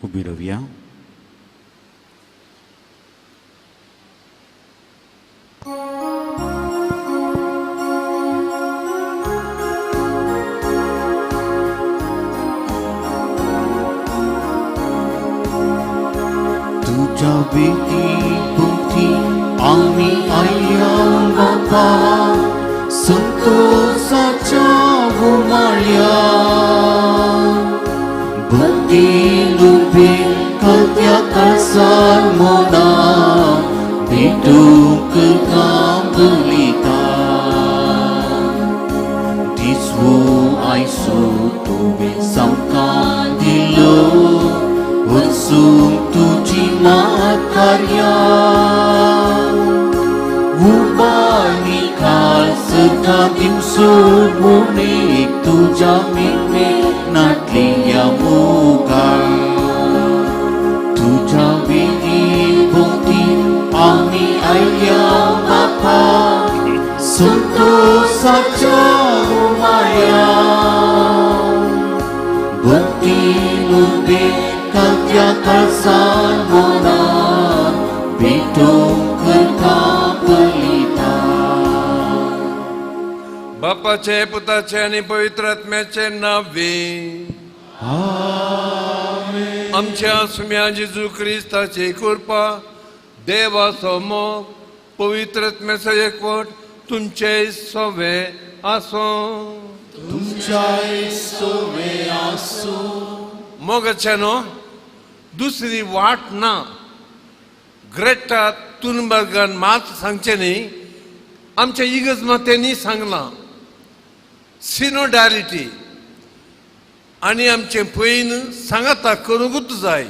उबी रावया. तुझ्या बेटी भोवती आमी आयया बापा, संतोषाच्या उमाळ्या. भक्तीन उबे खालत्या काळजार मोना, भेटूंक कांबलिता. दिसवो आयसो तुवें सामकां दिलो, वचूंक तुजी मात कार्या. उबानी खाल सदा दिवसो मोनेक तुझ्या मिमे नाटली या मोगाळ. तुझ्या वेळी भोवती आमी आयल्या बापा, संतोषाच्या उमाळ्या. भक्तीन उबे खालत्या काळजार मोना, भेटूंक कांबलिता. बापाचे, पुताचे आणि पवित्र आत्म्याचे नावे. आमेन. आमच्या सुम्या जेजू क्रिस्ताची कृपा, देवाचो मोग, पवित्र आत्म्याचो एकवट तुमचे सोवे आसो. तुमच्याय सोवे आसो. मोगाचे न्हू, दुसरी वाट ना. ग्रेटा थुनबर्गान मात सांगचे न्ही, आमच्या इगज मातेनी सांगलां. सिनोडॅलिटी आनी आमचे पयन सांगाता करूंकूच जाय.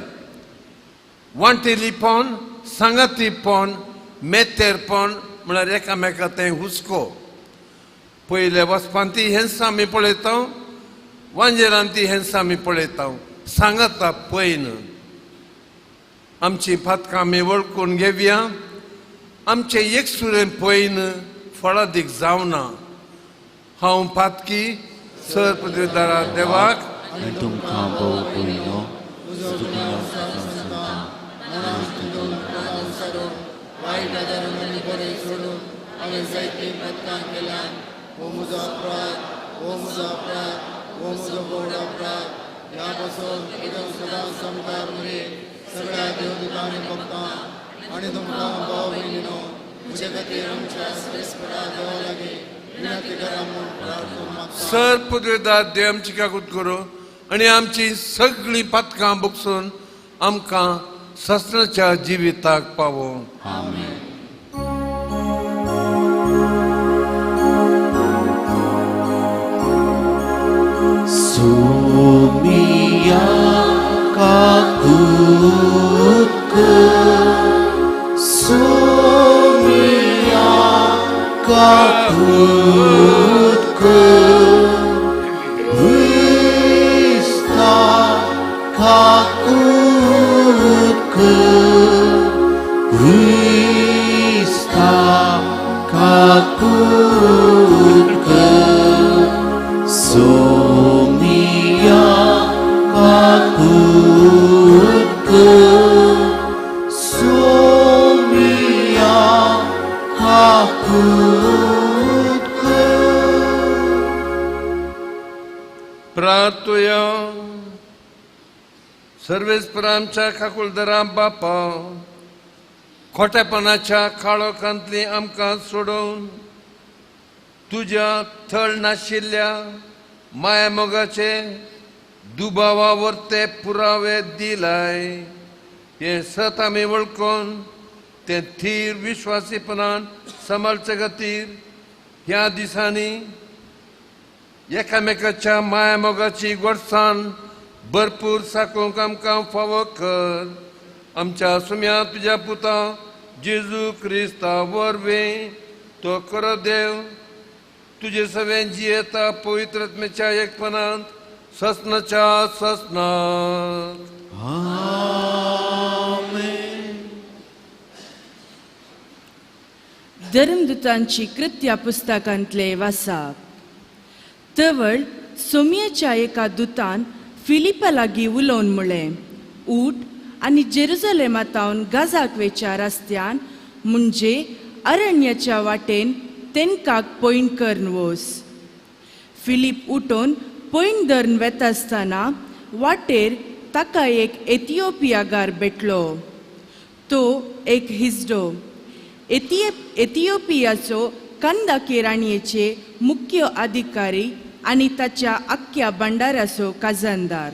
वांटेलीपण, सांगातीपण, मेतेरपण म्हळ्यार एकामेका तें हुस्को. पयले वचपान ती हेंसा आमी पळयता, वांजेरान ती हेंसा आमी पळयता. सांगाता पयन आमची फातकां आमी वळखून घेवया. आमचे एक सुरेन पयन फळादीक जावना. हांव फातकी सर पदवीदारा देवाक आनी तुमकां भोव पयलो वायट आदारान आनी बरें सोडून हांवें जायतीं पथकां केल्यान. हो म्हजो अपराध, हो म्हजो अपराध, हो म्हजो व्हड अपराध. ह्या पासून उदक सदां समकार मरे सगळ्या देवदूतां आनी भक्तां आनी तुमकां भाव भयणीनो, म्हजे खातीर आमच्या श्रेष्ठपरा देवा लागीं विनंती करा म्हूण प्रार्थना मागता. सर पदवीदार देव आमची काकूत करूं आनी आमची सगळीं पथकां भोगसून आमकां ससनाच्या जिविताक पावो. आमेन. सोमिया काकूत, सोमिया काकूत, Krista काकूत, Krista काकूत. सोमिया काकूत, सोमिया काकूत. प्रार्थया. सर्वेस्परा आमच्या काकुळदारा बापा, खोटेपणाच्या काळोखांतली आमकां सोडून तुज्या थळ नाशिल्ल्या माया मोगाचे दुबावा वर्ते पुरावे दिलाय. हे सत आमी वळखून ते थीर विश्वासीपणान सांबाळचे खातीर ह्या दिसांनी एकामेकाच्या माया मोगाची गोडसाण भरपूर साकूंक आमकां फावो कर. आमच्या सुम्या तुज्या पुता जेजू क्रिस्ता वरवीं तो खरो देव तुजे सवें जियेता पवित्र आत्म्याच्या एकपणांत ससनाच्या ससनाक. आमेन. धर्मदूतांची कृत्या पुस्तकांतले वाचप. तवळ सोमियेच्या एका दुतान फिलिपा लागीं उलोवन म्हळें, ऊट आनी जेरुसलेमातावन गाजाक वेच्या रस्त्यान म्हणजे अरण्याच्या वाटेन तेनकाक पयण करून वोस. फिलीप उठून पयण धरून वेता आसतना वाटेर ताका एक एथिओपियागार भेटलो. तो एक हिजडो, एथिओपियाचो कंदाके राणयेचे मुख्य अधिकारी आनी ताच्या आख्या भंडाराचो खजानदार.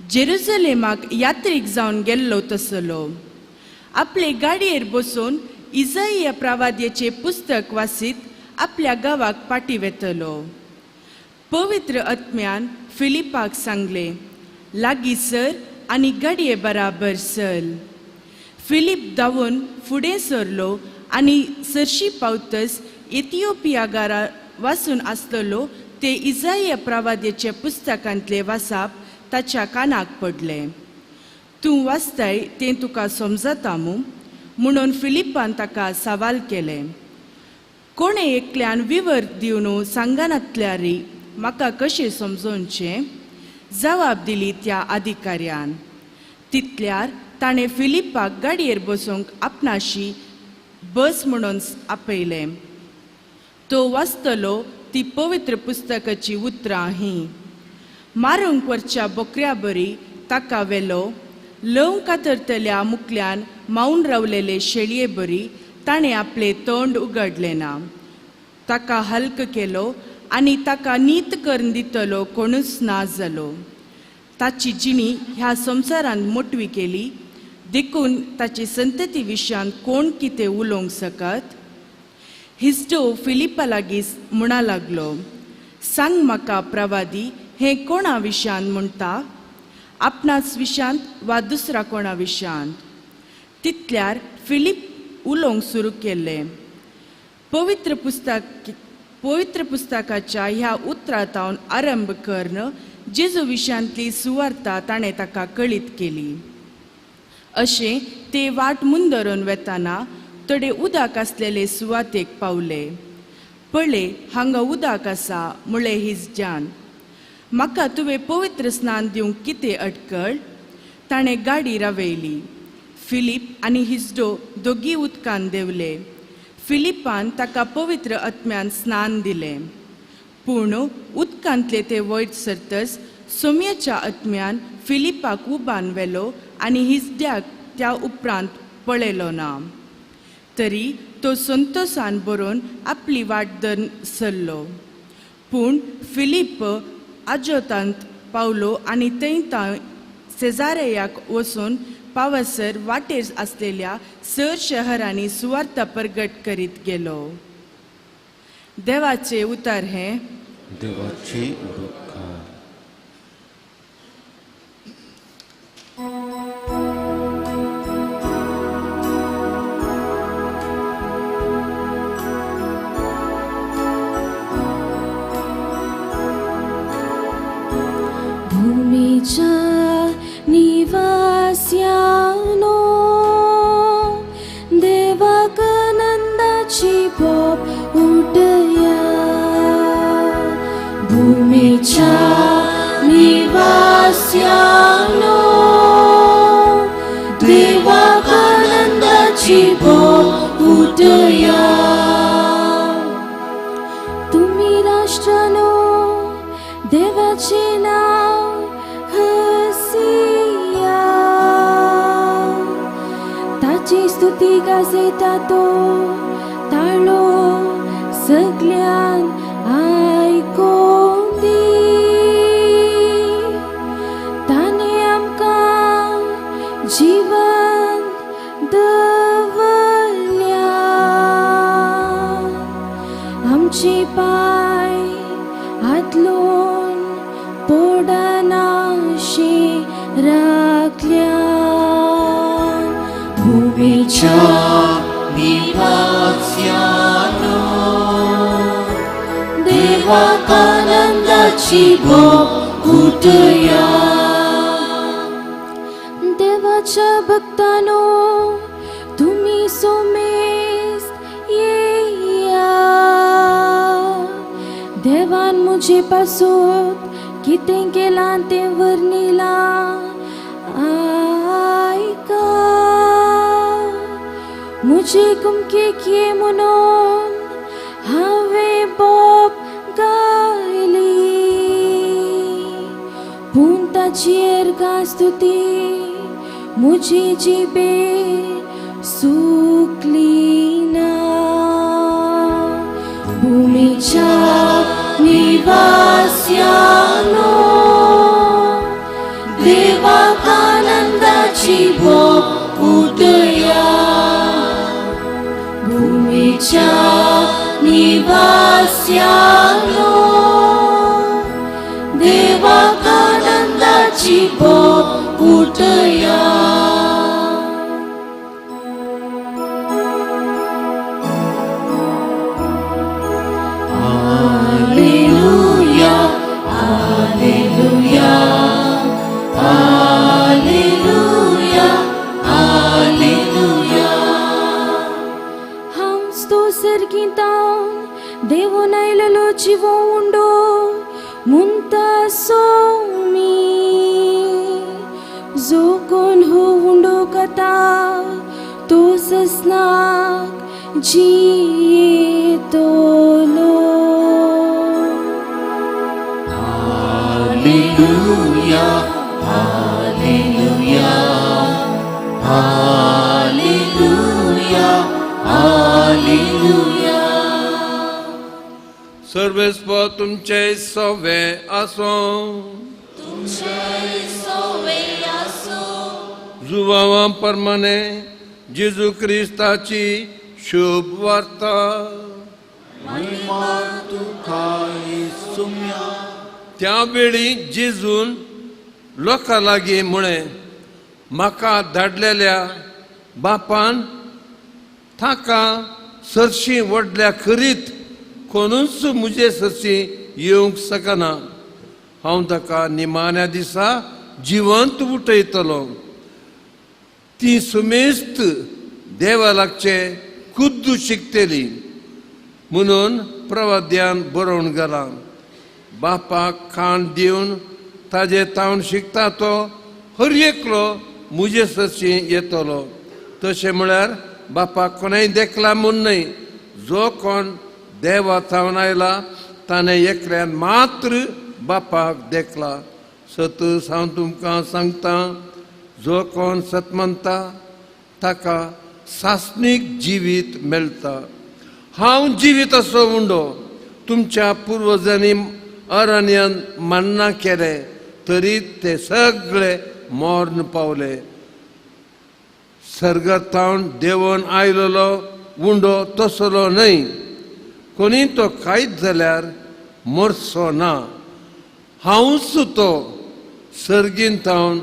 जेरुसलेमाक यात्रेक जावन गेल्लो तसलो. आपले गाडयेर बसून इसाइया प्रवाद्याचे पुस्तक वासीत आपल्या गावाक पाटी वेतलो. पवित्र आत्म्यान फिलिपाक सांगले, लागीं सर आनी गाडये बराबर चल. फिलीप धांवून फुडें सरलो आनी सरशी पावतच एथिओपियागारा वाचून आसतलो ते इसाइया प्रवाद्याच्या पुस्तकांतले वाचप ताच्या कानाक पडले. तूं वाचताय तें तुका समजता मू? म्हणून फिलिपान ताका सवाल केले. कोणे एकल्यान विवर दिवन सांगनातल्यारी म्हाका कशें समजोवचें? जबाब दिली त्या अधिकाऱ्यान. तितल्यार ताणें फिलिपाक गाडयेर बसूंक आपणाशी बस म्हणून आपयलें. तो वाचतलो ती पवित्र पुस्तकाची उतरां हीं. मारूंक वरच्या बोकऱ्या बरी ताका वेलो, लव कातरतल्या मुखल्यान मावून रावलेले शेळये बरी ताणें आपले तोंड उगडलें ना. ताका हल्क केलो आनी ताका नीत करून दितलो कोणूच ना जालो. ताची जिणी ह्या संवसारांत मोटवी केली, देखून ताचे संतती विशयान कोण कितें उलोवंक सकत? हिजडो फिलिपा लागीं म्हणा लागलो, सांग म्हाका प्रवादी, हें कोणा विशयान म्हणटा? आपणाच विशयांत वा दुसरा कोणा विशयांत? तितल्यार फिलीप उलोवंक सुरू केलें. पवित्र पुस्तकाच्या ह्या उतरांतावन आरंभ करून जेजू विशयांतली सुवार्ता ताणें ताका कळीत केली. अशें ते वाट मुंदरून वेताना थोडे उदक आसलेले सुवातेक पावले. पळय, हांगा उदक आसा म्हळें हिजड्यान. म्हाका तुवें पवित्र स्नान दिवंक कितें अडकळ? ताणें गाडी रावयली. फिलीप आनी हिजडो दोगी उदकान देवले. फिलिपान ताका पवित्र आत्म्यान स्नान दिलें. पूण उदकांतले ते वयर सरतच सोम्याच्या आत्म्यान फिलिपाक उबान व्हेलो आनी हिजड्याक त्या उपरांत पळयलो ना. तरी तो संतोषान बरोवन आपली वाट धरून सरलो. पूण फिलीप आजोतांत पावलो आनी थंय सेजारेयाक वचून पावसर वाटेर आसलेल्या सर शहरांनी सुवार्ता प्रगट करीत गेलो. देवाचे उतार हे. देवाची उपकार. भूमीच्या निवास्यानो देवाक आनंदाची बोब उठया. भूमीच्या निवास्यानो देवाक आनंदाची बोब उठया. तुम्ही राष्ट्रानो देवाचे नाव हसिया. ताची स्तुती गाजयता तो ताळो सगळ्यान आयकोन दी. ताणे आमकां जीवन दवरल्या. आमचे पाय हातलोन पोडनाशे राखल्या. भूमीच्या निवास्यानो देवाक आनंदाची बोब उठया. देवाच्या भक्तानो तुम्ही सोमेस येया. देवान मुझे पासून कितें केलां तें वर्णिलां. मुझे गुमके किए म्हणून हांवें बोब गायली पूण ताची एरगा स्तुती मुझे जिबे सुकली ना भूमीच्या निवास्यानो देवाक आनंदाची भोग उठया भूमीच्या निवास्यानो देवाक आनंदाची भोग उठया Alleluia, Alleluia, Alleluia, Alleluia. Ham sto sergintaun devon ailalo jivo undo munta somi zo kon ho undo kata to sasnak jietolo. Hallelujah, Hallelujah, Hallelujah, Hallelujah. सर्वेस्पर तुमचे सवे आसो जुवावा प्रमाणे जेजू क्रिस्ताची शुभ वार्ता महिमा तुका येसुम्या. त्यावेळी जेजून लोकां लागीं म्हळें म्हाका धाडलेल्या बापान ताका सरशी व्हडल्या खरीत कोणूच मुजे सरशी येवंक शकना. हांव ताका निमाण्या दिसा जिवंत उठयतलो. ती सुमेस्त देवा लागचे खुद्द शिकतेली म्हणून प्रवाद्यान बरोवन गेला. बापाक खाण दिवन ताजे तावन शिकता तो हर एकलो मुजे सरशी येतलो. तशें म्हळ्यार बापाक कोणाय देखला म्हूण न्हय. जो कोण देवा थावन आयला ताणें एकल्यान मात्र बापाक देखला. सतत हांव तुमकां सांगता जो कोण सत म्हणटा ताका सासणीक जिवीत मेळटा. हांव जिवीत असो उंडो. तुमच्या पुर्वजांनी अरण्यान मन्ना केले तरी ते सगळे मरण पावले. सर्गांतावन देवून आयलोलो उंडो तसलो न्हय. कोणी तो कांयच जाल्यार मरचो ना. हांवूच तो सर्गींतावन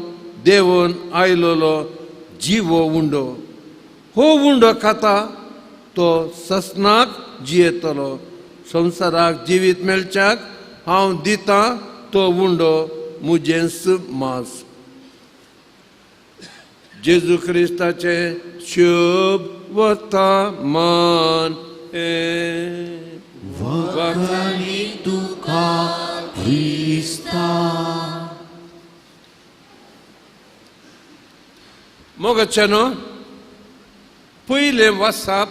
देवून आयलोलो जिवो उंडो. हो उंडो खाता तो ससनाक जियेतलो. संवसाराक जिवीत मेळच्याक हांव दितां तो उंडो मुजेंस मास. जेजू क्रिस्ताचे शुभ वर्तमान वखणी तुका ख्रिस्ता. मोगाचेनो पयलें वसाप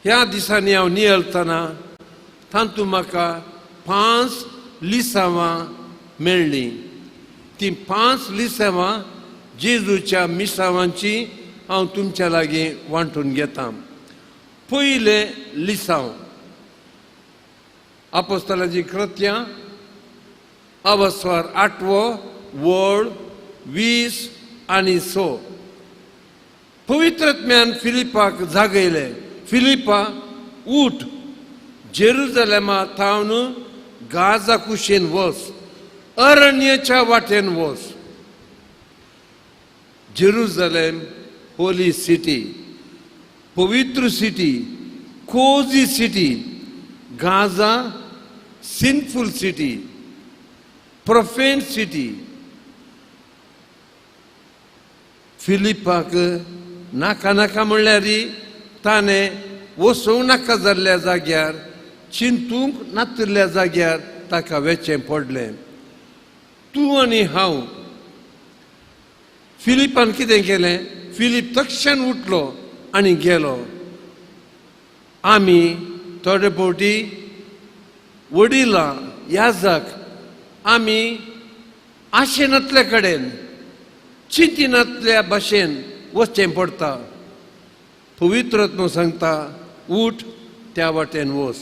ह्या दिसांनी हांव नियळतना तातूंत म्हाका 5 लिसांवां मेळ्ळीं. ती 5 लिसांवां जेजूच्या मिसांवांची हांव तुमच्या लागीं वांटून घेतां. पयलें लिसांव आपोस्तलाची कृत्यां अवस्वार 8वो वळ 20 आनी 6. पवित्रत्म्यान फिलिपाक जागयले. फिलिपा उठ जेरुजलेमा थावन गाजा कुशीन वच. अरण्याच्या वाटेन वच. जेरुजलेम होली सिटी, पवित्र सिटी, कोजी सिटी. गाजा सिनफुल सिटी, प्रोफेन सिटी. फिलिपाक नाका नाका म्हणल्यार ताणें वचूंक नाका जाल्ल्या जाग्यार चिंतूंक नातिल्ल्या जाग्यार ताका वेचें पडलें. तूं आनी हांव. फिलिपान कितें केलें? फिलीप तक्षण उठलो आनी गेलो. आमी थोडे फावटी वडिलां याजक आमी आशेनातले कडेन चिंतिनातल्या भाशेन वचचें पडटा. पवित्र आत्मा सांगता उठ त्या वाटेन वच.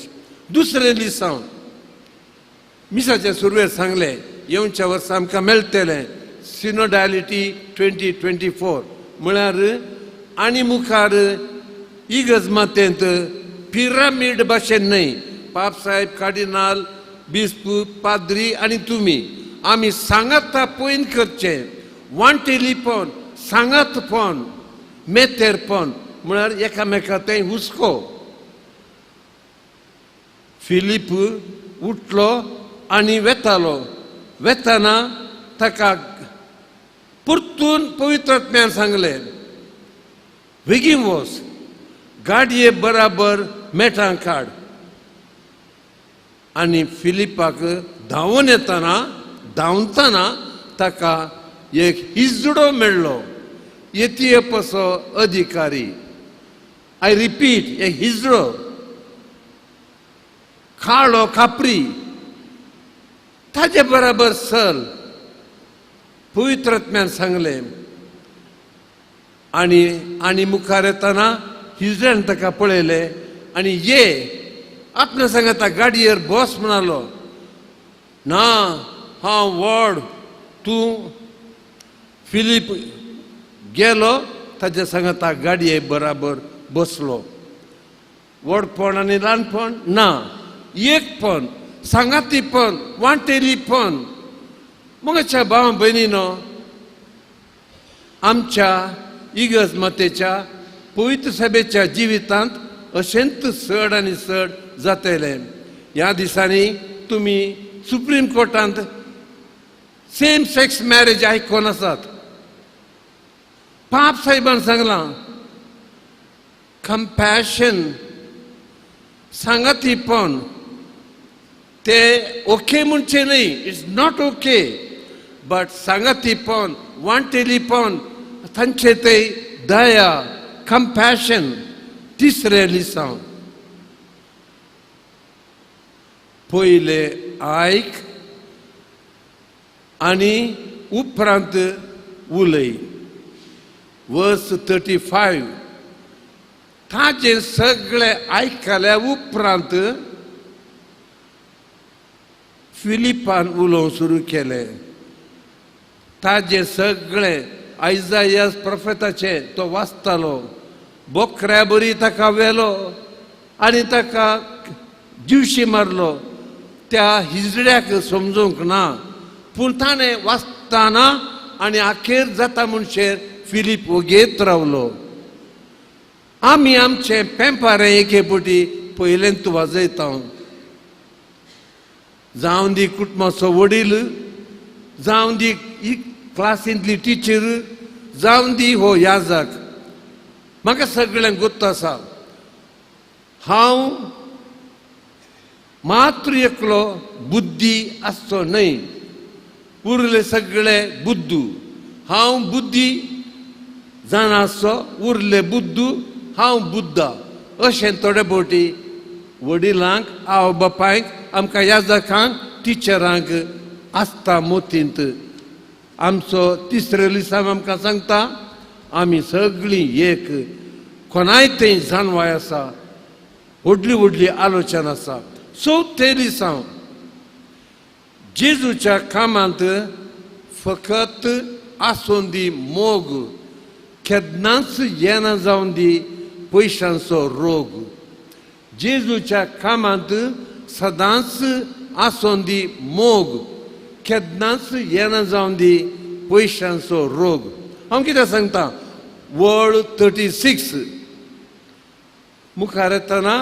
दुसरे दिसा मिसाच्या सुरवेर सांगले येवच्या वर्सा आमकां मेळटलें सिनोडॅलिटी 2024 म्हळ्यार आनी मुखार इगज मातेंत पिरामीड भाशेन न्हय. पाप साहेब कार्डिनाल बिस्प पाद्री आनी तुमी आमी सांगाता पयन करचें. वांटेलीपण सांगातपण मेतेरपण म्हळ्यार एकामेका तें हुस्को. फिलीप उठलो आनी वेतालो. वेताना ताका परतून पवित्र आत्म्यान सांगलें बेगीन वच गाडये बराबर मेटां काड. आनी फिलिपाक धांवून येतना धांवतना ताका एक हिजडो मेळ्ळो एथियोपाचो अधिकारी. आय रिपीट एक हिजडो काळो खापरी ताजे बराबर चल पवित्र आत्म्यान सांगलें. आनी मुखार येतना हिजड्यान ताका पळयलें आनी ये आपणा सांगता गाडयेर बस म्हणालो. ना हांव व्हड. तूं फिलीप गेलो ताच्या सांगता गाडये बराबर बसलो. व्हडपण आनी ल्हानपण ना एकपण सांगातीपण वांटेलीपण. मगाच्या भाव भयणीनो आमच्या इगज मातेच्या पवित्र सभेच्या जिवितांत अशेंत चड आनी चड जातलें. ह्या दिसांनी तुमी सुप्रीम कोर्टांत सेम सेक्स मॅरेज आयकोन आसात. पाप साहेबान सांगलां कंपॅशन सांगातीपण ते ओके म्हणचे न्हय. इट्स नॉट ओके बट सांगातीपण वांटेलीपण तांचे ते दया कंपॅशन. तिसरे दिसा पयले आयक आनी उपरांत उलय. वर्स 35 ताजें सगळें आयकल्या उपरांत फिलिपान उलोवंक सुरू केलें. ताजें सगळें आयजायास प्रोफेटाचें तो वाचतालो. बोकऱ्या बरी ताका व्हेलो आनी ताका दिवशी मारलो. त्या हिजड्याक समजूंक ना पूण ताणें वाचताना आनी आखेर जाता म्हणशेर फिलीप ओगेत रावलो. आमी आमचें पेंपारें एके फावटी पयलेंत वाजयता. जावं दी कुटुंबाचो वडील जावं दी क्लासींतली टिचर जावं दी हो याजक. म्हाका सगळ्यांक गोत्त आसा हांव मात्र एकलो बुद्धी आसचो न्हय. उरले सगळे बुद्धू. हांव बुद्धी जाणा आसचो उरले बुद्धू हांव बुद्धा. अशें थोडे फावटी वडिलांक आवय बापायक आमकां याजकांक टिचरांक आसता मोतींत. आमचो तिसरे दिसा आमकां सांगता आमी सगळीं एक. कोणाय थंय जाणवाय आसा व्हडली व्हडली आलोचना आसा. चवथे दिसा जेजूच्या कामांत फकत आसून दी मोग केन्नाच येना जावन दी पयशांचो रोग. जेजूच्या कामांत सदांच आसून दी मोग केन्नाच येना जावन दी पयशांचो रोग. हांव कितें सांगता वर्ड 36 मुखार येतना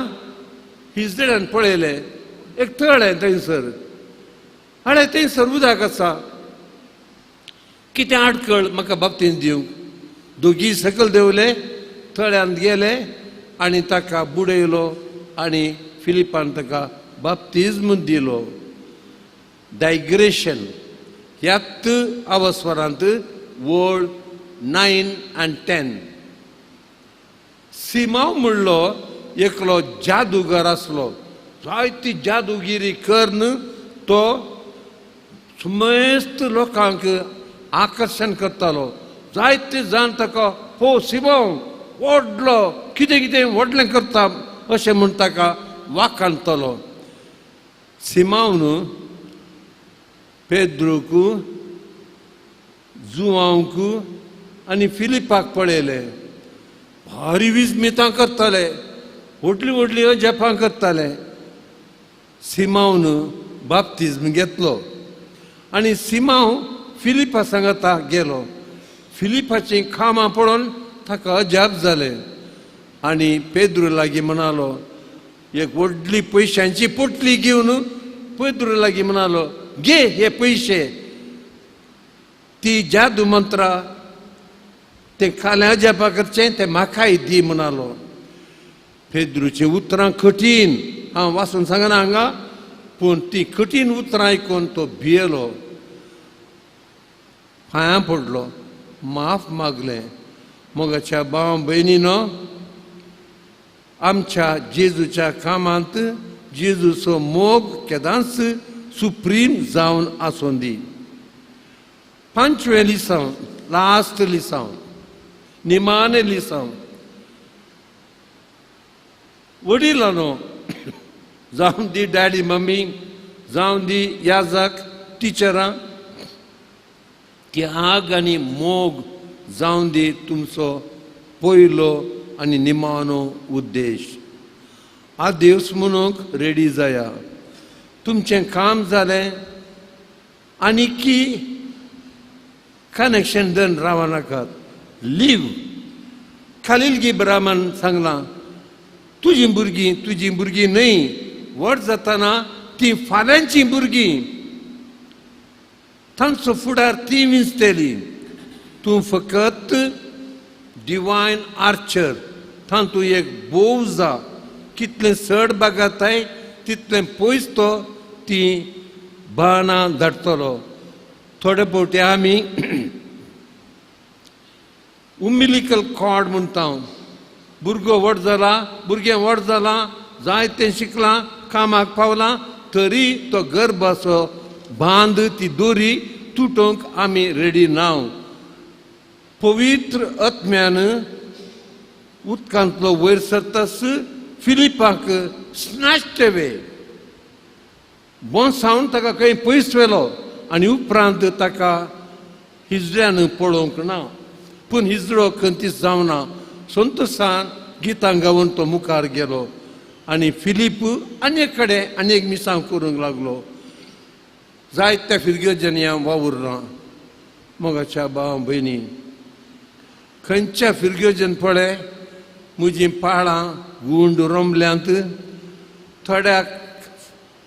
हिजड्यान पळयलें एक तळ थंयसर. हाडे थंयसर उदक आसा. कितें आडकळ म्हाका बाबतींत दिवंक. दोगी सकयल देंवले तळ्यांत गेले आनी ताका बुडयलो आनी फिलिपान ताका बाप्तिस्म दिलो. डायग्रेशन ह्यात अवस्वरांत वर्ड 9 and 10. सिमाव म्हणलो एकलो जादूगर असलो. जायती जादूगिरी करून तो सुमेस्त लोकांक आकर्षण करतालो. जायते जाण ताका हो सिमाव व्हडलो कितें कितें व्हडलें करता अशें म्हूण ताका वाखाणतलो. सिमावन पेद्रूक जुआंक आनी फिलिपाक पळयले. भारी विस्मितां करताले, व्हडली व्हडली अजापां करताले. सिमावन बाप्तिस्म घेतलो आनी सिमाव फिलिपा सांगाता गेलो. फिलिपाची कामां पळोवन ताका अजाप जालें आनी पेद्रू लागीं म्हणालो, एक व्हडली पयशांची पोटली घेवन पेद्रू लागीं म्हणालो, घे हे पयशे, ती जादू मंत्रां तें काल्या अजापा करचें तें म्हाकाय दी म्हणालो. पेद्रूची उतरां कठीण, हांव वाचून सांगना हांगा, पूण ती कठीण उतरां आयकून तो भियेलो, पांयां पडलो, माफ मागलें. मोगाच्या भाव भयणीनो, आमच्या जेजूच्या कामांत जेजूचो मोग केदांच सुप्रीम जावन आसूं दी. 5वें लिसांव, लास्ट लिसांव, निमाणें लिसांव. वडिलांनो, जावं दी डॅडी मम्मी, जावं दी याजक टिचरां, त्याग आनी मोग जावं दी तुमचो पयलो आनी निमाणो उद्देश. आदेवस म्हणूंक रेडी जाया. तुमचें काम जालें आनी की कनेक्शन दन रावा नाकात. लीव. खालील गिब्रामान सांगलां, तुजी भुरगीं न्हय, व्हड जातना ती फाल्यांची भुरगीं, तांचो फुडार ती विंचतली. तूं फकत डिवायन आर्चर, तातूंत एक बोव जा. कितलें चड बागाताय तितलें पयस तो ती बाणां धाडटलो. थोडे फावटी आमी उमिलिकल कॉर्ड म्हणटा. भुरगें व्हड जाला, जायतें शिकलां, कामाक पावलां, तरी तो गर्भाचो बांद ती दोरी तुटोवंक आमी रेडी नाव. पवित्र आत्म्यान उदकांतलो वयर सरतास फिलिपाक स्नॅच्ड अवे. बोंसावन ताका खंय पयस व्हेलो आनी उपरांत ताका हिजड्यान पळोवंक ना. पूण हिजडो खंतीच जावना. संतोशान गितां गावून तो मुखार गेलो आनी फिलीप आनी कडेन आनीक मिसांव करूंक लागलो. जायत्या फिरगेजनी हांव वावुरलां. मोगाच्या भाव भयणी, खंयच्या फिरगेजन पळय म्हजीं पाळां गुंड रोमल्यांत. थोड्या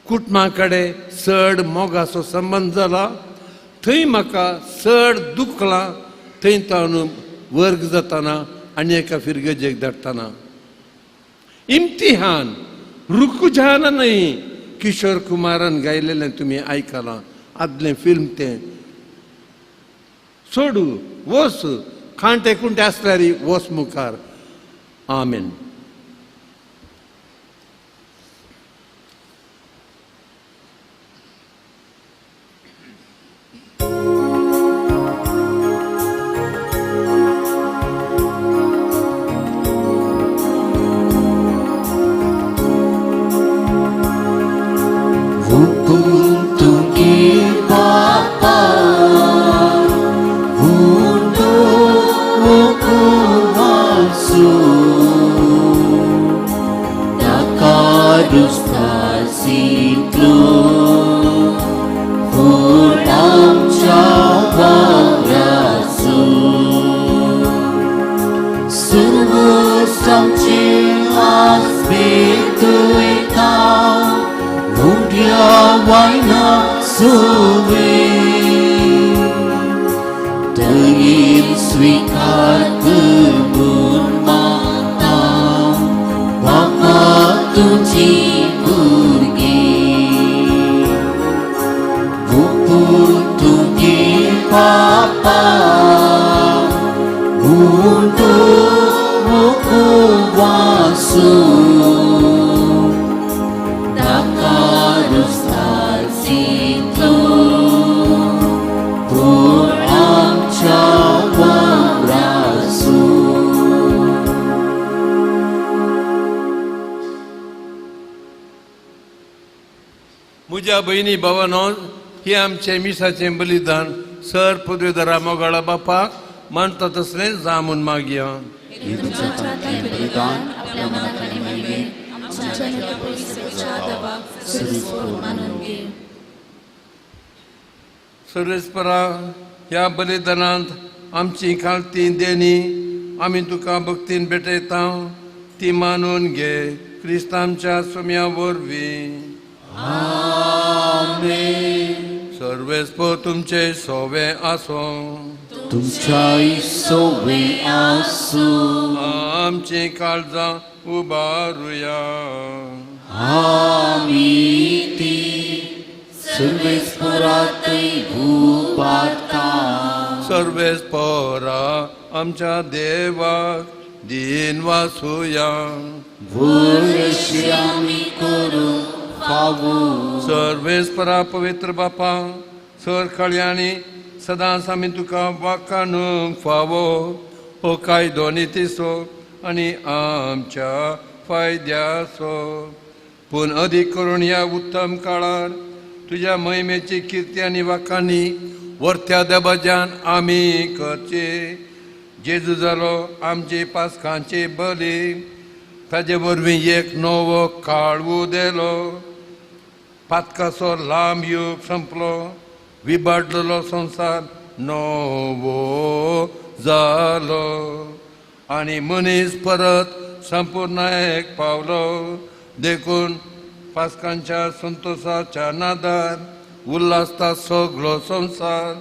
कुटुंबां कडेन चड मोगाचो संबंद जाला, थंय म्हाका चड दुखलां. थंय तावन वर्ग जातना आनी एका फिरगेजेक धाडटना. इम्तिहान, रुक जाना न्हय, किशोर कुमारान गायलेलें तुमी आयकलां. आदलें फिल्म तें. सोडू, वच, खांटे खुंटे आसल्यार वच मुखार. आमेन. Sweetheart, kebun mata, Bapa tuji burgi, Buku tuji papa, Untuk buku दाकारुस्तासितो पूर आमच्या वावरासू. म्हज्या बहिणी भावांनो, हे आमचे मिसाचें बलिदान सर पदवीधरा मोगाळा बापाक मानता तसलें जामून मागया. बलिदान आपल्या मनाकडे मिळवे, आमच्या पवित्र आत्मा सर्वस्व मानून घे. सर्वेस्परा, ह्या बलिदानांत आमची खालती देणी आमी तुका भक्तीन भेटयता ती मानून घे. क्रिस्तांच्या सुम्या वरवीं. सर्वेस्पर तुमचे सोवे आसो. तुमच्याय सोवे आसू. आमची काळजां उबारुया. आमी ती सर्वेस्परातय उबारता. सर्वेस्परा आमच्या देवाक दिन वासुया. वरशी आमी करूं फावो. सर्वेस्परा पवित्र बापा, सर कळ्यांनी सदांच आमी तुका वाखाणूंक फावो हो कायदो नितीसो आनी आमच्या फायद्याचो. पूण अदीक करून ह्या उत्तम काळार तुज्या महिमेची किर्ती आनी वाखाणी वर्त्या दबाज्यान आमी करची. जेजू जालो आमची पासकांची बली, ताजे वरवीं एक नवो काळ उदेलो. पातकाचो लांब युग संपलो, विबाडलेलो संसार नवो जालो आनी मनीस परत संपूर्णायेक पावलो. देखून पासकांच्या संतोशाच्या नादार उल्हासता सगळो संसार.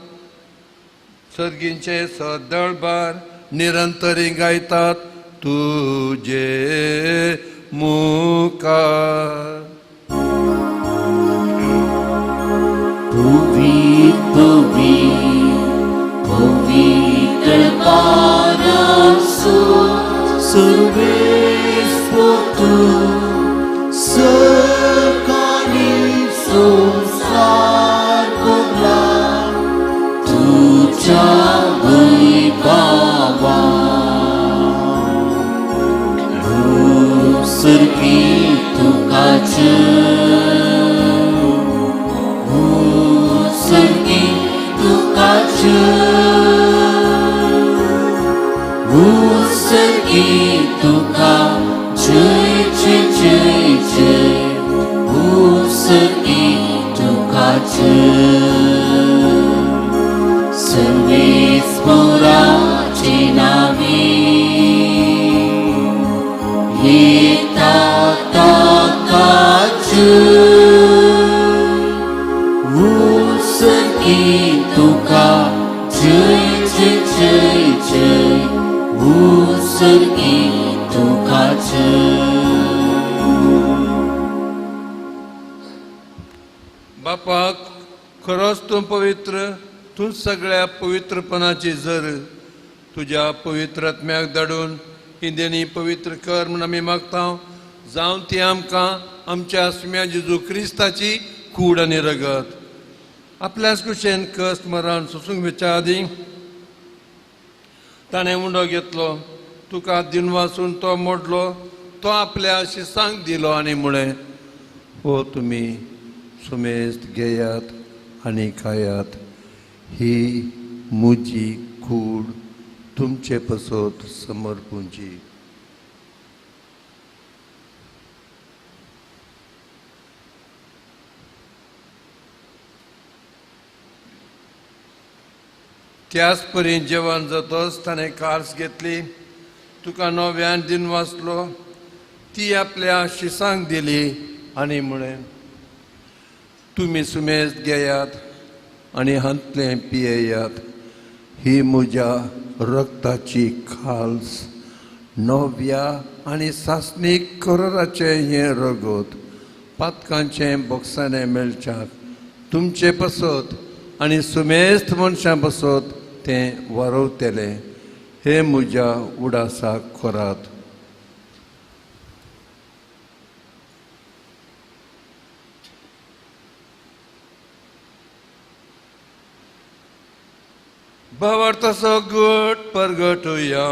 सर्गींचे सदळबार निरंतरी गायतात तुजे मुखार. पवित्र पारासु सर्वेस्पर तू सरकारी संसार भोगला. तुझ्या वैभवा सर्गी तुकाच सर्गी तुकाच सर्गी तुका जय जय जय जय. सर्गी तुकाच सर्वेस्पराचे नावे येता ताकाच. सर्गी तुका जय जय जय जय. सर्गी तुकाच. बापाक खरोच तूं पवित्र, तूं सगळ्या पवित्रपणाची जर. तुज्या पवित्र आत्म्याक धाडून ही देणी पवित्र कर म्हूण आमी मागता. जावं ती आमकां आमच्या सुम्या जेजू क्रिस्ताची कूड आनी रगत. आपल्याच कुशेन कस्ट मरण सोसूंक वेच्या आदीं ताणें उंडो घेतलो, तुका दिन वाचून तो मोडलो, तो आपल्या शिसांक दिलो आनी म्हळें, हो तुमी सुमेस्त घेयात आनी खायात. ही म्हजी कूड तुमचे पसत समर्पूंची. त्याच परी जेवण जातच ताणें कार्स घेतली, तुका नव्यान दिन वाचलो, ती आपल्या शिसांक दिली आनी म्हळें, तुमी सुमेस्त घेयात आनी हांतलें पियेयात. ही म्हज्या रक्ताची खाल्स, नव्या आनी सासणीक करोराचें हें रगत पातकांचें बोक्साने मेळच्याक तुमचे पसत आनी सुमेस्त मनशां पसत तें वारवतेलें. हे म्हज्या उडासाक करात. भावार्थाचो घट परगटुया.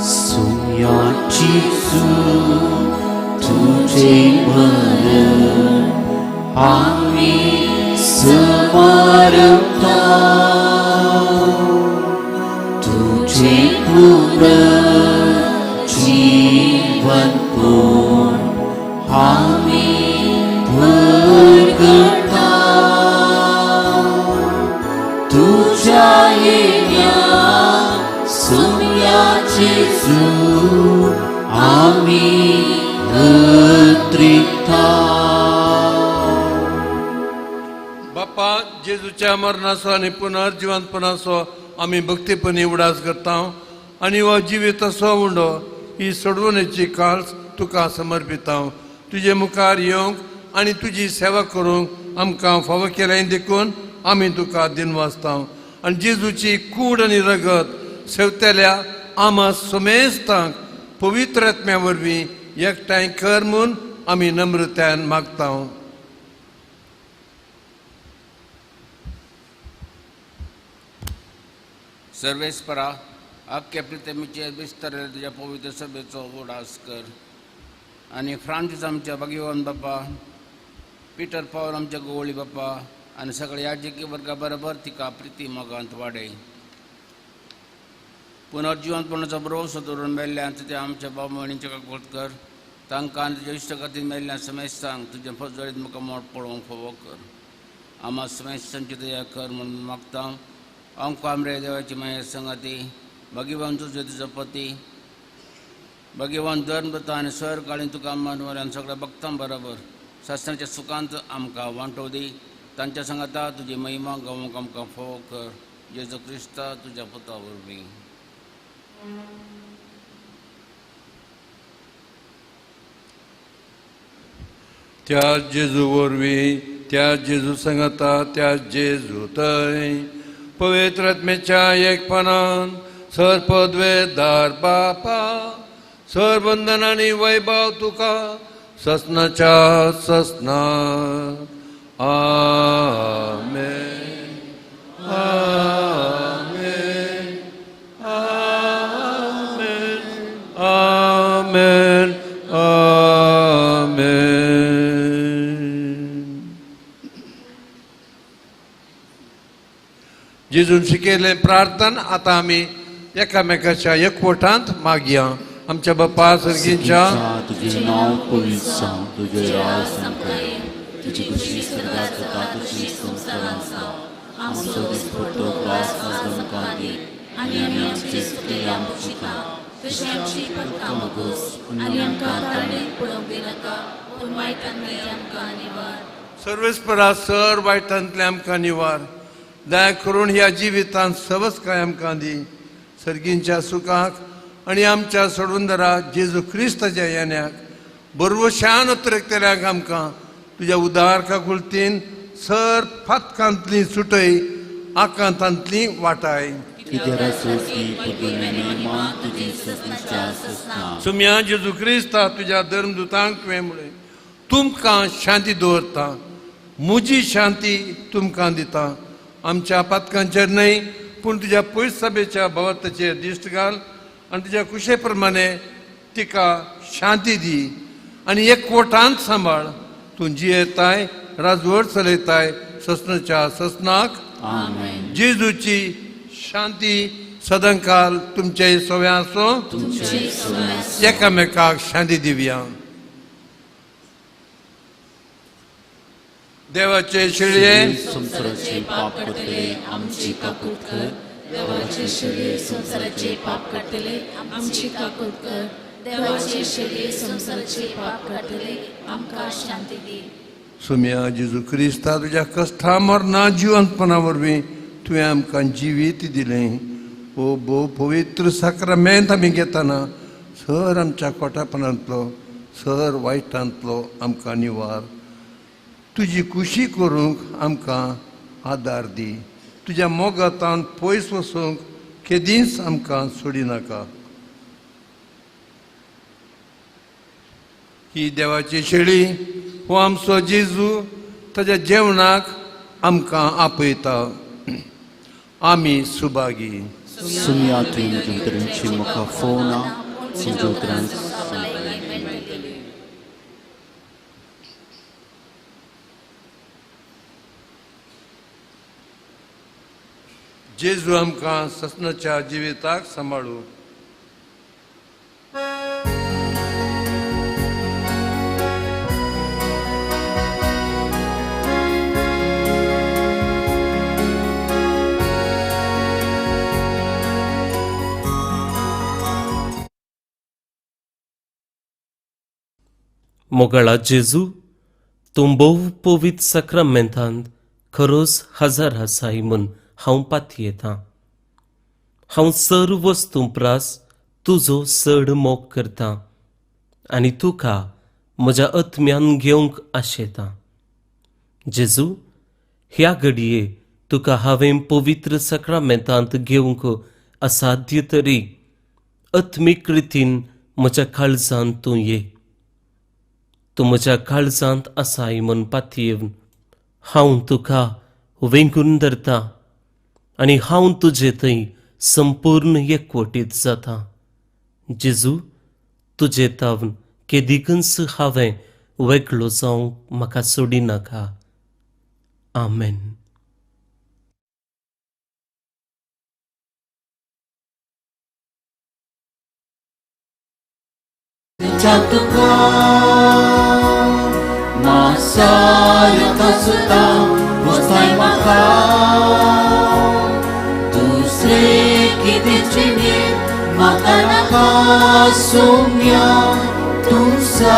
सुम्याची तुझे मरण आम्ही समारंभा तुझे पुनर्जीवन कोण आम्ही परगटा तुझ्या येण्या सुम्याची आम्ही अंतरिता. बाप्पा जेजूच्या मरणाचो आनी पुनर्जिवंतपणाचो आमी भक्तीपणी उडास करता आनी हो जिविताचो उंडो ही सोडवणेची काळ तुका समर्पिता. तुजे मुखार येवंक आनी तुजी सेवा करूंक आमकां फावो केल्याय देखून आमी तुका दिनवासता आनी जेजूची कूड आनी रगत सेवतेल्या आमा समेस्तांक पवित्र आत्म्या वरवीं एकठांय कर म्हूण आमी नम्रतायेन मागता. सर्वेस्परा अख्ख्या प्रितेमीचे विस्तारले तुझ्या पवित्र सभेचो उडास कर आनी फ्रांसीस आमच्या भगवान बाप्पा, पिटर पॉल आमच्या गोवळी बाप्पा आनी सगळे याजकी वर्गा बरोबर तिका प्रिती मोगांत वाडय. पुनर्जिवंतपणाचो भरोसो दवरून मेल्ल्यान तुझे आमच्या भाव भयणींचे काकोत कर. तांकां आनी तुज्या इश्टगतीन मेल्ल्या समेस्तांक तुजे फजळीत म्हाका मोठ पळोवंक फावो कर. आम्हा समेस्तांची दया कर म्हणून मागता. आमकां आमरे देवाची माये संगती, भगवान तुझे तुजो पती, भगवान धर्मदत्ता आनी सर काळीन तुका मानवऱ्यान सगळ्या भक्तां बरोबर शास्त्राच्या सुखांत आमकां वांटो दी. तांच्या सांगाता तुजी महिमा गावूंक आमकां फावो कर. जेजू क्रिस्ता तुज्या पुता वरवीं. त्या जेजू वरवीं, त्या जेजू सांगाता, त्या जेजू थंय पवित्र आत्म्याच्या एकपणान सर पदवेदार बापा, सर बंधन आनी वैभव तुका ससनाच्या ससना. आमेन. आमेन. आमेन. आमेन. आमेन. जेजून शिकयलें प्रार्थना आतां आमी एकामेकाच्या एकवटांत मागया. आमच्या बाप्पा सर्गीच्या तुझे नाव पवित्र जावं, तुझे राज संपये, तुझी खुशी स्वर्गात जाता तशी संवसारांत जावं. आमचो दिसपट्टो ग्रास आज आमकां दी आनी आमी आमचे चुकलेले आमकां शिका तशी आमची पदकां मागोस आनी आमकां तारणेंत पडोवंक दिनाका पूण वायटांतल्यान आमकां निवार. सर्वेस्परा सर वायटांतले आमकां निवार. दया करून ह्या जिवितांत सवस काय आमकां दी. सर्गींच्या सुखाक आनी आमच्या सोडूनदरा जेजू क्रिस्ताच्या येण्याक बरवशान उतरकतेल्याक आमकां तुज्या उदार काकुळतीन सर फातकांतली सुटय, आकांतांतली वाटाय. सुम्या जेजू क्रिस्ता तुज्या धर्मदुतांक तुवें म्हळें तुमकां शांती दवरता, म्हजी शांती तुमकां दिता. आमच्या पातकांचेर न्हय पूण तुज्या पयस सभेच्या भवताचेर दिश्ट घाल आनी तुज्या कुशे प्रमाणे तिका शांती दी आनी एकवटांत सांबाळ. तूं जियेताय, राजवट चलयताय ससनाच्या ससनाक. जेजूची शांती सदांकाल तुमचे सोव्या आसो. एकामेकाक शांती दिवया. देवाचे शिळये संसाराचे पाप करतले आमची काकूट कर. देवाचे शिळे संसाराचे पाप काढतले आमची काकूट कर. देवाचे शिळे संसाराचे पाप काढतले आमकां शांती दी. सुम्या जेजू क्रिस्ता तुज्या कश्टा मरणा जिवंतपणा वरवीं तुवें आमकां जिवीत दिलें. ओ भोव पवित्र साक्रामेंत आमी घेतना सर आमच्या कोटापणांतलो, सर वायटांतलो आमकां निवार. तुजी खुशी करूंक आमकां आदार दी. तुज्या मोगातान पयस वचूंक केदींच आमकां सोडिनाका. ही देवाची शेळी हो आमचो जेजू ताच्या जेवणाक आमकां आपयता. आमी सुभागी. सुनिया तुवें म्हज्या उतरांची म्हाका फोना तुज्या उतरांक जेजू आमकां ससनाच्या जिविताक सांबाळूं. मोगळा जेजू, तूं भोव पवित्र सक्रामेंतांत खरोच हजर आसाय म्हूण हांव पातयेतां. हांव सर्व वस्तू प्रास तुजो चड मोग करतां आनी तुका म्हज्या आत्म्यान घेवंक आशेतां. जेजू, ह्या घडये तुका हांवें पवित्र सक्रामेंतांत घेवंक असाध्य तरी आत्मीक रितीन म्हज्या काळजांत तूं ये. तूं म्हज्या काळजांत आसाय म्हूण पातयेवन हांव तुका वेंगून धरतां आनी हांव तुजे थंय संपूर्ण एकवटीत जाता. जेजू, तुजे तावन केदिकच हांवें वेगळो जावंक म्हाका सोडिनाका. आमेन. तुका मासार सुद्धा वस्ताय म्हाका दुसरे कितेंचे म्हाका नाका. सोम्या तुमचा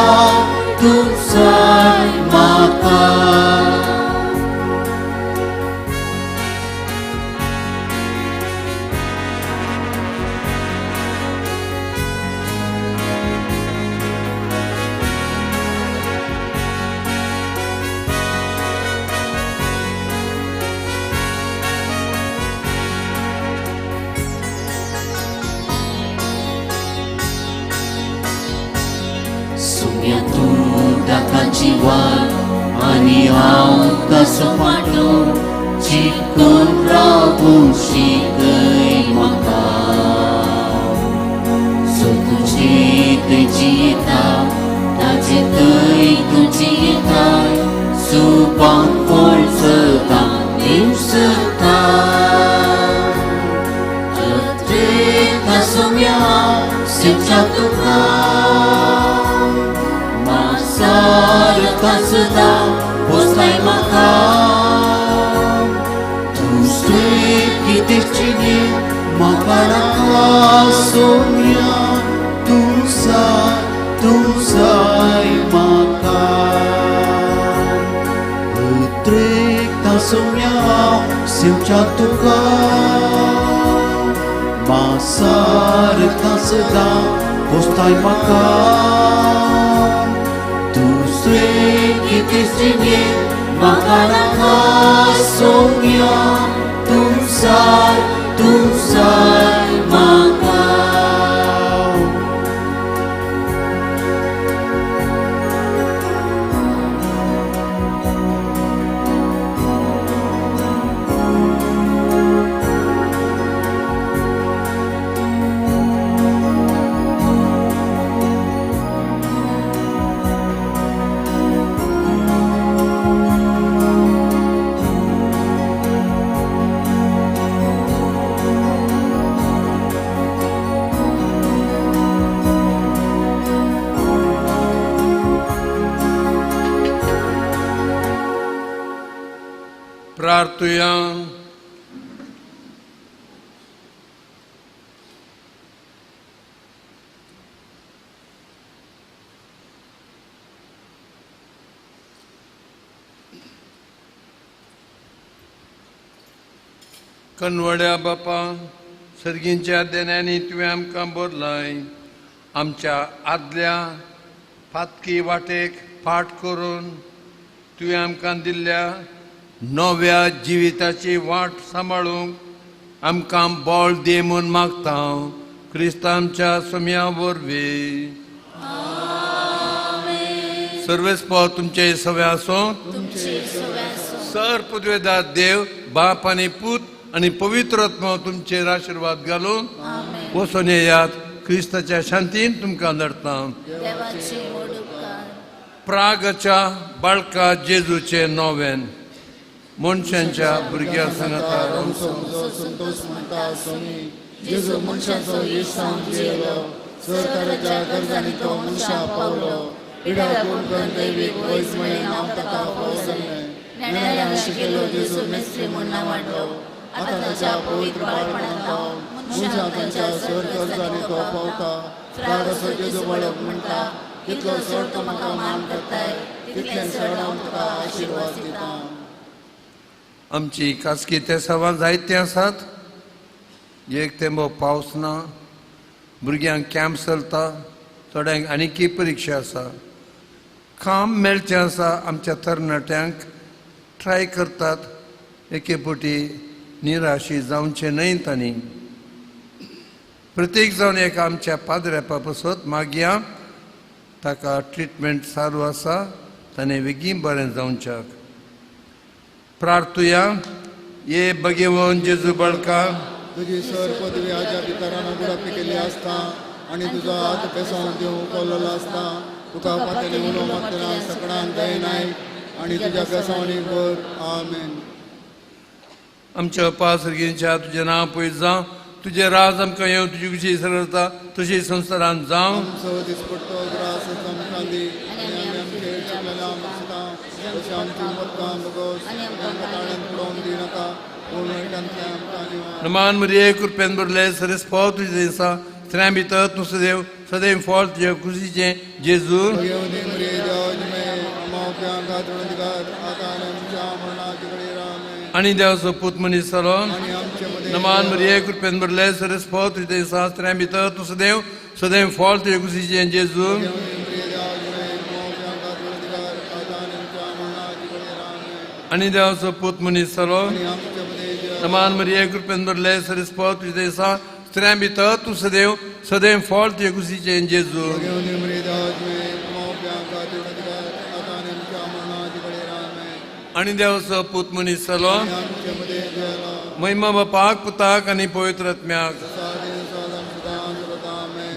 म्हाका आणि हांव कसो फाटो चिकून रावूंक शिकय म्हाका. सो तुजी तेजी येता ताचे थंय तुजी येताय सुपांक फळ सदां दिवसता. सोम्या सिंचा तुका सुद्धा वस्ताय म्हाका दुसरे कितेंची म्हाका नाका. सोम्या तुमचाय म्हाका उद्रेकता. सोम्या सिंचा तुका मासारता सुद्धा वस्ताय म्हाका दुसरे कितेंची म्हाका नाका. सोम्या तुमचाय म्हाका प्रार्थुया. कनवड्या बापा, सर्गींच्या देण्यानी तुवें आमकां बोरलाय. आमच्या आदल्या फातकी वाटेक फाट करून तुवें आमकां दिल्ल्या नव्या जिविताची वाट सांबाळूंक आमकां बळ दी म्हूण मागता. क्रिस्तांच्या सोम्या वरवीं. सर्वेस्प तुमचे सवे आसूं. सर पदवेदार देव बाप आणि पूत आणि पवित्र आत्मा तुमचेर आशीर्वाद घालून वचून येयात. क्रिस्ताच्या शांतीन तुमकां धाडटा. देवाचे व्हड उपकार प्रागच्या बाळका जेजूचे नोवेन मनशांच्या भुरग्या सांगता संतोष म्हणटा सोनी जेजू मनशाचो येसांव जियेलो सरकाराच्या गरजांनी तो मनशा पावलो पिडा कोण करून दैवीक वयस म्हळें नांव ताका पावसलें नेण्यान शिकेलो जेजू मेस्त्री म्हूण नांव वाडलो आतां ताच्या पवित्र बाळपणांत तो मनशां तांच्या सर गरजांनी तो पावता प्रागाचो जेजू बाळक म्हणटा कितलो चड तो म्हाका मान करताय तितलें चड हांव तुका आशिर्वाद दितां. आमची खासगी ते सवाल जायते आसात. एक तेंबो पावस ना, भुरग्यांक कॅम्प चलता, थोड्यांक आनीकय परीक्षा आसा, काम मेळचें आसा. आमच्या तरणाट्यांक ट्राय करतात एके फावटी निराशी जावचें न्हय. तांणी प्रत्येक जावन एक आमच्या पाद्रेपा पसत मागया ताका ट्रिटमेंट चालू आसा, ताणें बेगीन बरें जावच्याक. प्रार्थुया. ये भगवंत जेजू बाळका तुजी सर पदवी हाज्या भितरान बुडापी केली आसता आनी तुजो हात पेसावन दिवंक कोल्लोलो आसता. तुका पातेली उलो मागतना सगळ्यांक दयनाय आनी तुज्या पेसावणी कर. आमेन. आमच्या पासर्गींच्या तुजें नांव पयत जावं, तुजें राज आमकां येवं, तुजी कुशी सरता तशी संवसारांत जावं. आमचो दिसपट्टो ग्रास आमकां दी आनी आमी आमचे चुकलेल्या आमकां तशें आमची मतां बगोस आमकां ताळेन पडोवंक दिनाका पूण वायटांतल्यान आमकां निवार. नमान मरिये कृपेन भरले सरस फाव तुजें दिसा स्त्रियां भितर तूं सदैव सदैव फळ तुजे कुशीचें जेजू. येवनी मरिये देवाचे अमावप्यांक आदार आतां आनी आमच्या मरणाचे घडये आमेन. आनी देवाचो पूत मनीस जालो. आनी आमचे मदें नमान मरिये कृपेन भरले सरस फाव तुजें दिसा स्त्रियां भितर तूं सदैव सदैव फळ तुजे कुशीचें जेजू. येवनी मरिये देवाचे अमावप्यांक आदार आतां आनी आमच्या मरणाचे घडये आमेन. आनी देवाचो पूत मनीस जालो. आनी आमचे मदें नमान मरिये कृपेन भरले सरस फाव तुजें दिसा स्त्रियां भितर तूं सदैव सदैव फळ तुजे कुशीचें जेजू. येवनी मरिये देवाचे अमावप्यांक आदार आतां आनी आमच्या मरणाचे घडये आमेन. आनी देवाचो पूत मनीस जालो. आनी आमचे मदें देवा महिमा बापाक पुताक आनी पवित्र आत्म्याक.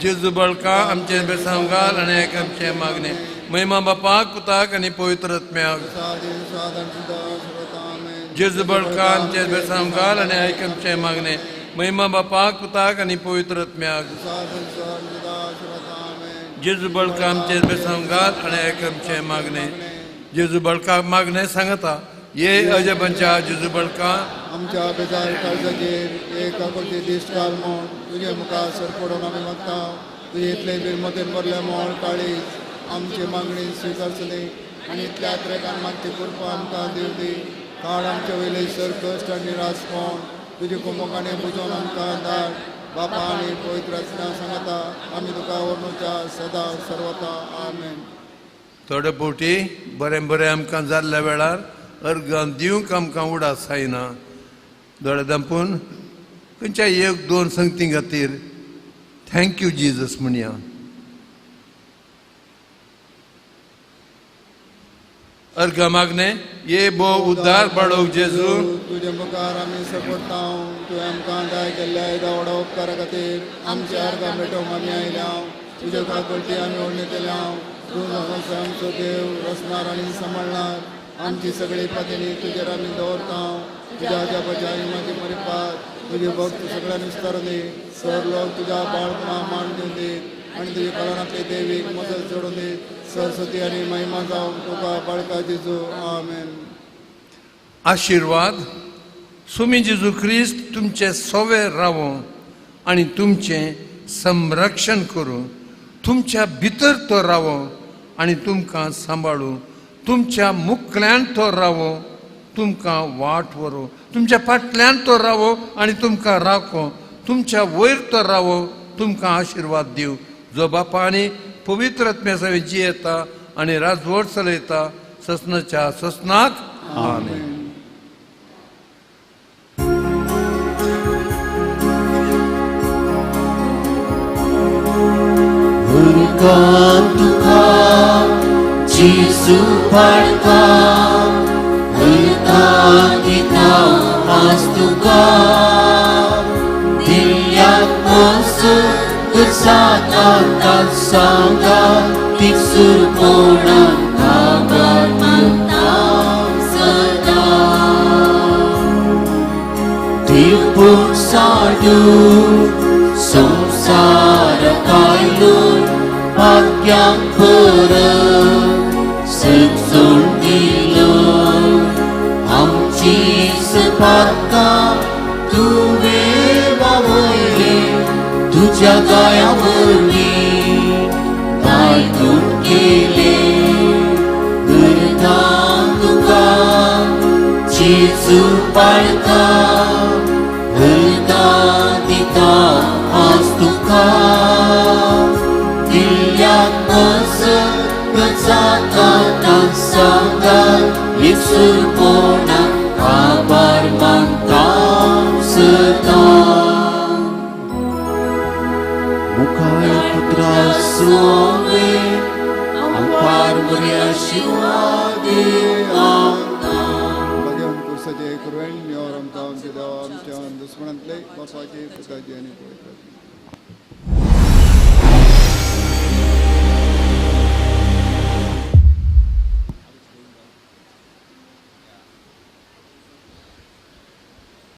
जेजू बाळका आमचे बेसांव घाल आनी आयक आमचे मागणे. महिमा बापाक पुताक आनी पवित्र आत्म्याक. जेजू बाळका आमचे बेसांव घाल आनी आयक आमचे मागणे. महिमा बापाक पुताक आनी पवित्र आत्म्याक. जेजू बाळका आमचे बेसांव घाल आनी आयक आमचे मागणे. जेजू बाळकाक मागणे सांगता. ये अजबांच्या जेजू बाळका आमच्या बेजार काळजाचेर एक आकुलती दिश्ट घाल म्हूण तुजे मुखार सर पडून आमी मागता. तुजे इतले बीर मतेन भरले मोळ काळी आमची मागणी स्विकारतली आनी इतल्या त्रेकान मागची कृपा आमकां दिवली. काळ आमचे वयले सर कश्ट आनी निराशपण तुजे कुमकांनी बुजोवन आमकां धाड. बापा आनी पवित्र आत्म्या सांगता आमी तुका वर्णुच्या सदा सर्वता. आमेन. थोडे फावटी बरें बरें आमकां जाल्ल्या वेळार अर्गां दिवंक आमकां उडास जायना. दोळे धांपून खंयच्याय एक दोन संगती खातीर थँक्यू जिजस म्हणया. अर्घ मागणे. ये बो उद्धार बाळोक जेजू तुजे मुखार आमी सपडटा. तुवें आमकां दाय केल्ल्या व्हडा उपकारा खातीर आमचे अर्गां भेटोवंक आमी आयल्या. तुजे काकुळटी आमी ओडणी केल्या. तूं आमचो देव रचणार आनी सांबाळणार. आमची सगळी पातळी तुजेर आमी दवरता. तुज्या अजापाच्या इमाची मरिपात तुजे भक्त सगळ्यांक विस्तार दी. सर लोक तुज्या बाळपणा मान दिवन दी आनी तुजे कळणातले देवीक मजत जोडून दी. सरस्वती आनी महिमा जावं तुका बाळका जेजू. आमेन. आशिर्वाद. सुमी जेजू क्रिस्त तुमचे सोवे रावो आनी तुमचें संरक्षण करूं. तुमच्या भितर तो रावो आनी तुमकां सांबाळूं. तुमच्या मुखल्यान तो रावो तुमकां वाट व्हरो. तुमच्या फाटल्यान तो रावो आनी तुमकां राखो. तुमच्या वयर तो रावो तुमकां आशिर्वाद दिवं. जो बापा आनी पवित्र आत्म्या सवे जियेता आनी राजवट चलयता ससनाच्या ससनाक. आमेन. तुका जेजू बाळका दिता आज तुका दिल्याक वचून जाता सांगा तिसूर कोणाक आभार मानता सदा दिवून साडून संसार कायलून भाग्यांक परत सजून दिलो आमची सपातकां तुवें वावयली तुज्या गाया वरवीं गायतून केले घरदां तुका जेजू बाळका घरदां दिता आज तुका दिल्याक वचून जाता सांगा येसूर कोणाक आभार मानता सदा मुखार पुत्रा स्वामी आमकां बरी आशीर्वाद भगवान कुर्साचे करुण निवार आमकां आमच्या देवा आमच्या दुश्मनांतले बापाचे पिताचे आनी पवित्र